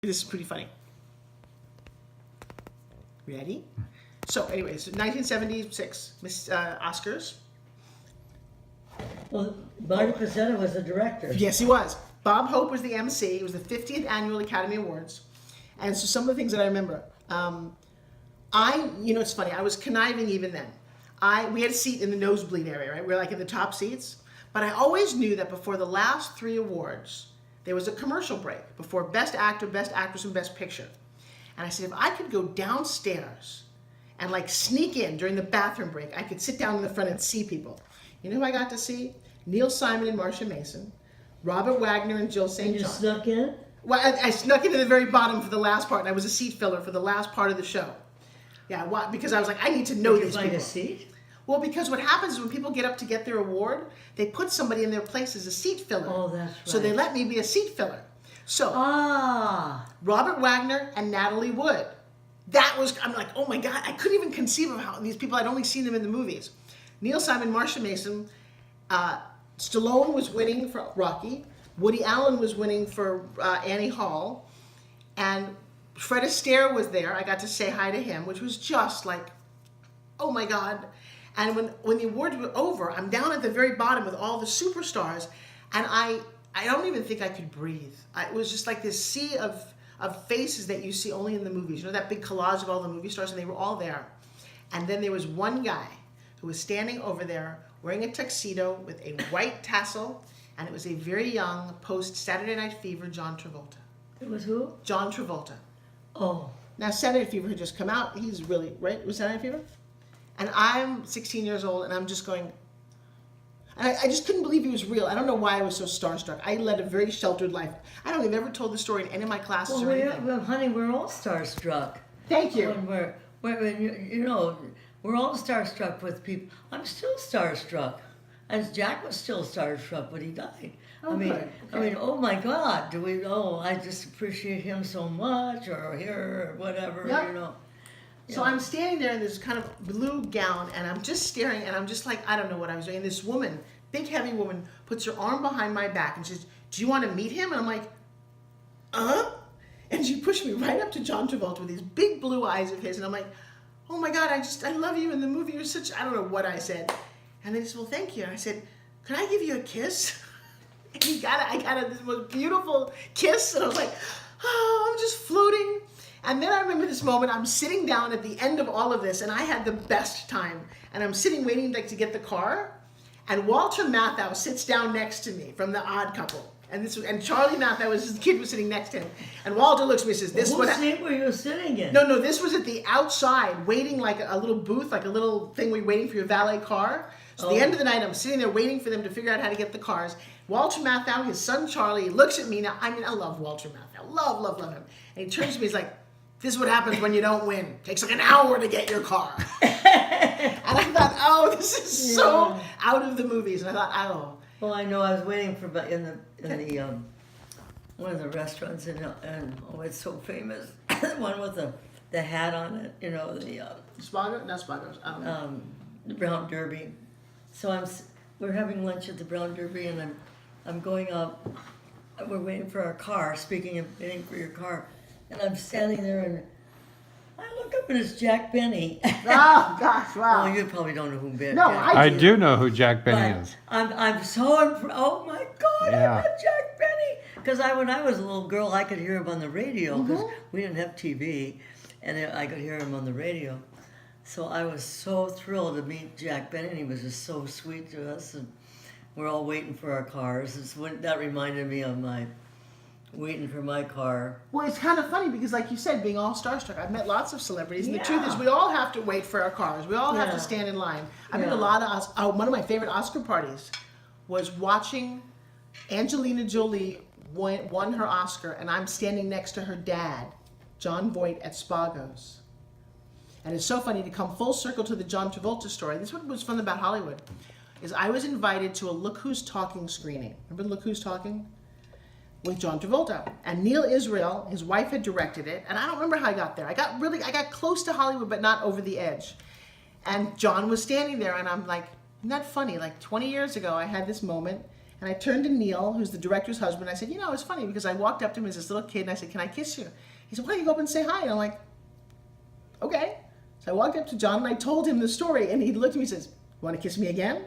This is pretty funny. Ready? So, anyways, 1976 Miss Oscars. Well, Marty Pizzetta was the director. Yes, he was. Bob Hope was the MC. It was the 50th Annual Academy Awards. And so some of the things that I remember, it's funny, I was conniving even then. We had a seat in the nosebleed area, right? We were like in the top seats. But I always knew that before the last 3 awards, there was a commercial break before Best Actor, Best Actress, and Best Picture. And I said, if I could go downstairs and like sneak in during the bathroom break, I could sit down in the front and see people. You know who I got to see? Neil Simon and Marcia Mason, Robert Wagner and Jill St. And you John. snuck in? Well, I snuck into the very bottom for the last part, and I was a seat filler for the last part of the show. Yeah, because I was like, I need to know these people. Did you find a seat? Well, because what happens is when people get up to get their award, they put somebody in their place as a seat filler. Oh, that's right. So they let me be a seat filler. So, Robert Wagner and Natalie Wood. I'm like, oh my God, I couldn't even conceive of how these people, I'd only seen them in the movies. Neil Simon, Marcia Mason, Stallone was winning for Rocky, Woody Allen was winning for Annie Hall, and Fred Astaire was there. I got to say hi to him, which was just like, oh my God. And when the awards were over, I'm down at the very bottom with all the superstars, and I don't even think I could breathe. It was just like this sea of faces that you see only in the movies. You know, that big collage of all the movie stars, and they were all there. And then there was one guy who was standing over there wearing a tuxedo with a white tassel, and it was a very young post-Saturday Night Fever John Travolta. It was who? John Travolta. Oh. Now, Saturday Night Fever had just come out. He's really, right? Was Saturday Night Fever? And I'm 16 years old, and I'm just going, and I just couldn't believe he was real. I don't know why I was so starstruck. I led a very sheltered life. I don't think I've ever told the story in any of my classes or anything. Well, honey, we're all starstruck. Thank you. We're all starstruck with people. I'm still starstruck. As Jack was still starstruck when he died. Oh, I mean, good. Okay. I mean, oh my God, I just appreciate him so much, or here, or whatever, Yep. you know. So I'm standing there in this kind of blue gown, and I'm just staring, and I'm just like, I don't know what I was doing. And this woman, big heavy woman, puts her arm behind my back and says, do you want to meet him? And I'm like, And she pushed me right up to John Travolta with these big blue eyes of his, and I'm like, oh my God, I love you in the movie. You're such, I don't know what I said. And they said, well, thank you. And I said, can I give you a kiss? And I got this most beautiful kiss, and I was like, oh, I'm just floating. And then I remember this moment, I'm sitting down at the end of all of this, and I had the best time. And I'm sitting waiting to get the car, and Walter Matthau sits down next to me from The Odd Couple. And Charlie Matthau, his kid, was sitting next to him. And Walter looks at me and says, What seat were you sitting in? No, this was at the outside, waiting like a little booth, like a little thing where you're waiting for your valet car. So at the end of the night, I'm sitting there waiting for them to figure out how to get the cars. Walter Matthau, his son Charlie, looks at me. Now, I mean, I love Walter Matthau. Love him. And he turns to me, he's like, this is what happens when you don't win. It takes like an hour to get your car. And I thought, oh, this is so out of the movies. And I thought, oh. Well, I know I was waiting for in the one of the restaurants and it's so famous. The one with the hat on it, you know, Spago? Not Spago's. The Brown Derby. So we're having lunch at the Brown Derby, and I'm going up. We're waiting for our car. Speaking of waiting for your car, and I'm standing there, and I look up and it's Jack Benny. Oh gosh! Wow. Well, you probably don't know who Ben. No, Jack I do know who Jack Benny is. I'm so impressed. Oh my God! Yeah. I met Jack Benny because when I was a little girl, I could hear him on the radio because we didn't have TV, and I could hear him on the radio. So I was so thrilled to meet Jack Benny, and he was just so sweet to us, and we're all waiting for our cars. That reminded me of my waiting for my car. Well, it's kind of funny because, like you said, being all starstruck, I've met lots of celebrities, and the truth is we all have to wait for our cars. We all have to stand in line. I've been to a lot of, one of my favorite Oscar parties was watching Angelina Jolie won her Oscar, and I'm standing next to her dad, John Voight, at Spago's. And it's so funny to come full circle to the John Travolta story. This is what was fun about Hollywood, is I was invited to a Look Who's Talking screening. Remember Look Who's Talking? With John Travolta. And Neil Israel, his wife, had directed it. And I don't remember how I got there. I got close to Hollywood, but not over the edge. And John was standing there, and I'm like, isn't that funny? Like 20 years ago, I had this moment, And I turned to Neil, who's the director's husband. I said, you know, it's funny because I walked up to him as this little kid and I said, can I kiss you? He said, why don't you go up and say hi? And I'm like, okay. So I walked up to John and I told him the story. And he looked at me and says, you want to kiss me again?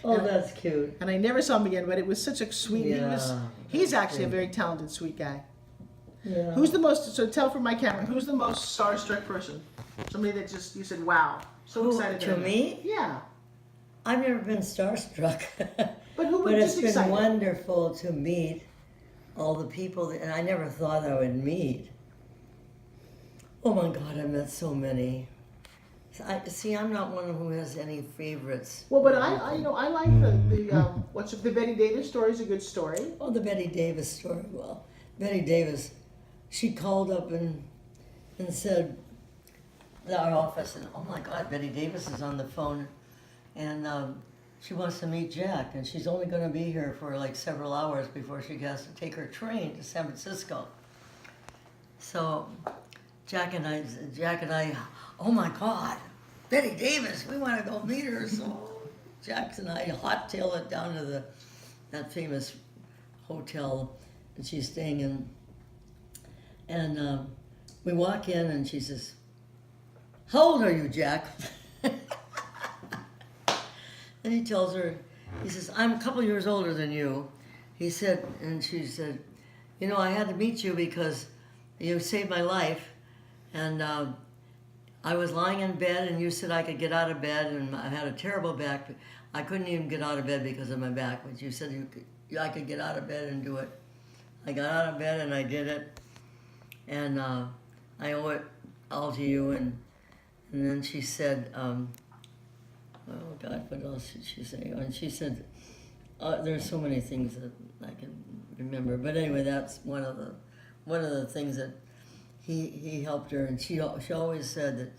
Oh, that's cute. And I never saw him again, but it was such a sweet, he's actually a very talented, sweet guy. Yeah. Who's the most, so tell from my camera, who's the most starstruck person? Somebody that just, you said, wow, so excited. To me? Yeah. I've never been starstruck. But who But was it's just been excited? wonderful to meet all the people that I never thought I would meet. Oh my God, I met so many. I'm not one who has any favorites. Well, but I like the Betty Davis story is a good story. Oh, the Betty Davis story. Well, Betty Davis, she called up and said, our office, and oh my God, Betty Davis is on the phone, and she wants to meet Jack, and she's only going to be here for like several hours before she has to take her train to San Francisco. So Jack and I, oh my God, Betty Davis, we want to go meet her. So Jack and I hot-tail it down to that famous hotel that she's staying in. And we walk in and she says, how old are you, Jack? And he tells her, he says, I'm a couple years older than you. He said, and she said, you know, I had to meet you because you saved my life. And I was lying in bed and you said I could get out of bed, and I had a terrible back. I couldn't even get out of bed because of my back, but you said I could get out of bed and do it. I got out of bed and I did it. And I owe it all to you. And then she said, oh God, what else did she say? And she said, there's so many things that I can remember. But anyway, that's one of the things that he helped her. And she always said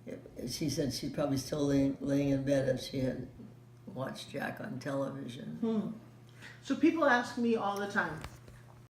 that, she said she'd probably still laying in bed if she had watched Jack on television. So people ask me all the time,